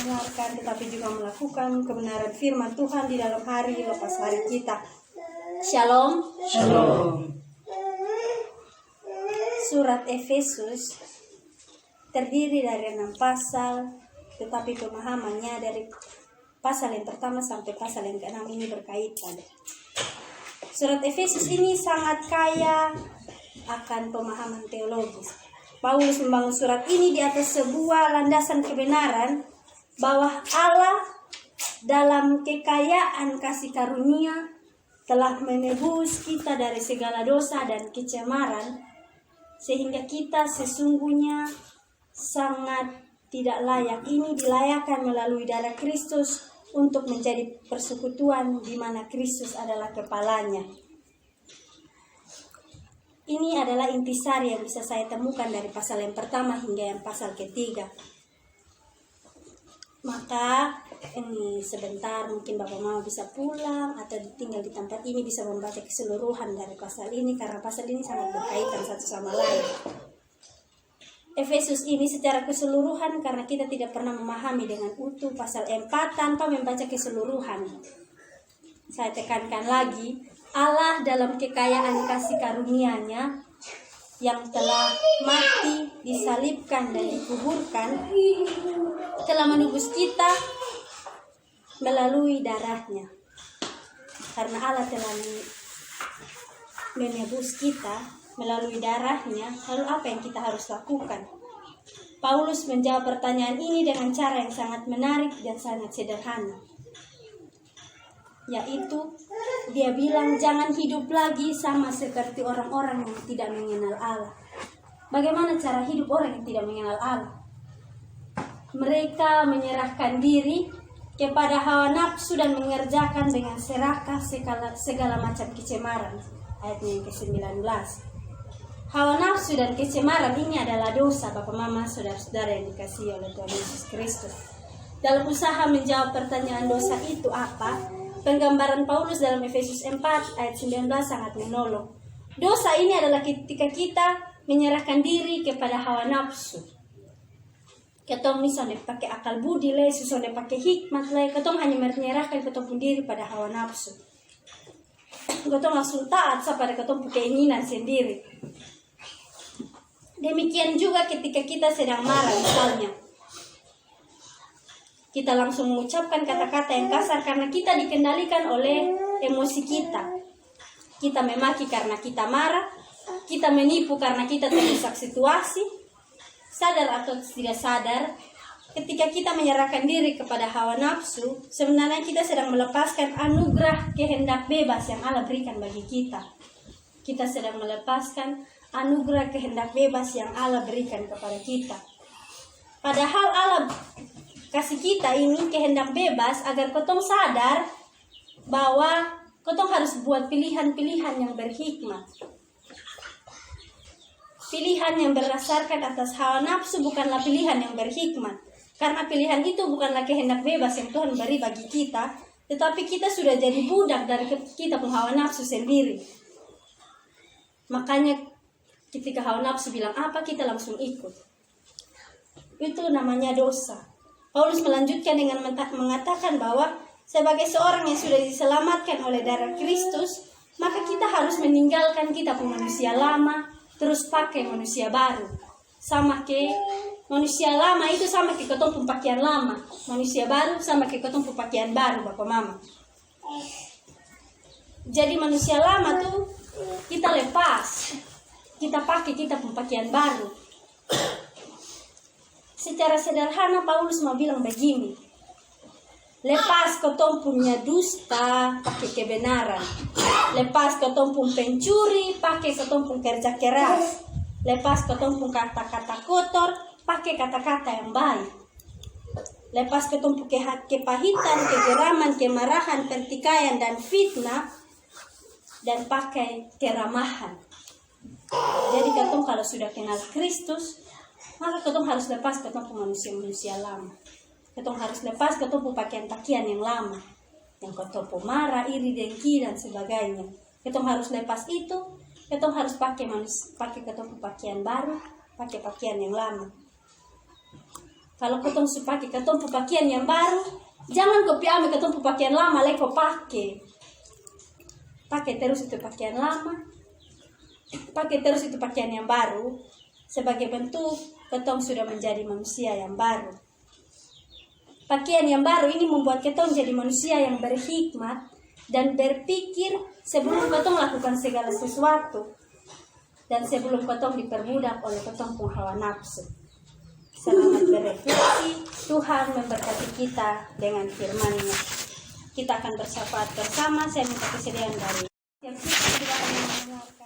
mendengarkan tetapi juga melakukan kebenaran firman Tuhan di dalam hari lepas hari kita. Shalom. Shalom. Surat Efesus terdiri dari 6 pasal, tetapi pemahamannya dari pasal yang pertama sampai pasal yang ke-6 ini berkaitan. Surat Efesus ini sangat kaya akan pemahaman teologis. Paulus membangun surat ini di atas sebuah landasan kebenaran bahwa Allah dalam kekayaan kasih karunia telah menebus kita dari segala dosa dan kecemaran, sehingga kita sesungguhnya sangat tidak layak. Ini dilayakkan melalui darah Kristus untuk menjadi persekutuan di mana Kristus adalah kepalanya. Ini adalah intisari yang bisa saya temukan dari pasal yang pertama hingga yang pasal ketiga. Maka ini sebentar mungkin Bapak Mama bisa pulang atau tinggal di tempat ini bisa membaca keseluruhan dari pasal ini, karena pasal ini sangat berkaitan satu sama lain. Efesus ini secara keseluruhan, karena kita tidak pernah memahami dengan utuh pasal 4 tanpa membaca keseluruhan. Saya tekankan lagi, Allah dalam kekayaan kasih karunia-Nya yang telah mati, disalibkan dan dikuburkan, telah menebus kita melalui darahnya. Karena Allah telah menebus kita melalui darahnya, lalu apa yang kita harus lakukan? Paulus menjawab pertanyaan ini dengan cara yang sangat menarik dan sangat sederhana, yaitu dia bilang jangan hidup lagi sama seperti orang-orang yang tidak mengenal Allah. Bagaimana cara hidup orang yang tidak mengenal Allah? Mereka menyerahkan diri kepada hawa nafsu dan mengerjakan dengan serakah segala macam kecemaran. Ayatnya yang ke-19. Hawa nafsu dan kecemaran ini adalah dosa, Bapak Mama, saudara-saudara yang dikasihi oleh Tuhan Yesus Kristus. Dalam usaha menjawab pertanyaan dosa itu apa, penggambaran Paulus dalam Efesus 4 ayat 19 sangat menolong. Dosa ini adalah ketika kita menyerahkan diri kepada hawa nafsu. Ketong misalnya pakai akal budi le, susone pakai hikmat le, ketong hanya menyerahkan ketong diri pada hawa nafsu. Ketong langsung taat pada ketong keinginan sendiri. Demikian juga ketika kita sedang marah misalnya. Kita langsung mengucapkan kata-kata yang kasar karena kita dikendalikan oleh emosi kita. Kita memaki karena kita marah, kita menipu karena kita terdesak situasi. Sadar atau tidak sadar, ketika kita menyerahkan diri kepada hawa nafsu, sebenarnya kita sedang melepaskan anugerah kehendak bebas yang Allah berikan bagi kita. Kita sedang melepaskan anugerah kehendak bebas yang Allah berikan kepada kita. Padahal Allah kasih kita ini kehendak bebas agar kotong sadar bahwa kotong harus buat pilihan-pilihan yang berhikmat. Pilihan yang berdasarkan atas hawa nafsu bukanlah pilihan yang berhikmat. Karena pilihan itu bukanlah kehendak bebas yang Tuhan beri bagi kita, tetapi kita sudah jadi budak dari kita pun hawa nafsu sendiri. Makanya ketika hawa nafsu bilang apa, kita langsung ikut. Itu namanya dosa. Paulus melanjutkan dengan mengatakan bahwa sebagai seorang yang sudah diselamatkan oleh darah Kristus, maka kita harus meninggalkan kita pun manusia lama, terus pakai manusia baru. Sama ke manusia lama itu sama ke ketong pun pakaian lama, manusia baru sama ke ketong pun pakaian baru, Bapak Mama. Jadi manusia lama tuh kita lepas, kita pakai kita pun pakaian baru. Secara sederhana Paulus mau bilang begini, lepas ketong punya dusta pakai kebenaran, lepas ketong pun pencuri pakai ketong pun kerja keras, lepas ketong pun kata-kata kotor pakai kata-kata yang baik, lepas ketong pun kepahitan, kegeraman, kemarahan, pertikaian dan fitnah, dan pakai keramahan. Jadi ketong kalau sudah kenal Kristus, maka ketong harus lepas ketong pun manusia lama. Ketong harus lepas ketong pun pakaian-pakaian yang lama, yang ketong pun marah, iri, dengki dan sebagainya. Ketong harus lepas itu. Ketong harus pakai ketong pun pakaian baru, pakai pakaian yang lama. Kalau ketong su pakai ketong pu pakaian yang baru, jangan kau ambil ketong pu pakaian lama lagi kau pakai. Pakai terus itu pakaian lama, pakai terus itu pakaian yang baru, sebagai bentuk ketong sudah menjadi manusia yang baru. Pakaian yang baru ini membuat ketong jadi manusia yang berhikmat dan berpikir sebelum ketong lakukan segala sesuatu, dan sebelum ketong diperbudak oleh ketong pun hawa nafsu. Selamat berefleksi. Tuhan memberkati kita dengan firman-Nya. Kita akan bersyafaat bersama. Saya minta kesediaan dari yang kita tidak akan mendengarkan.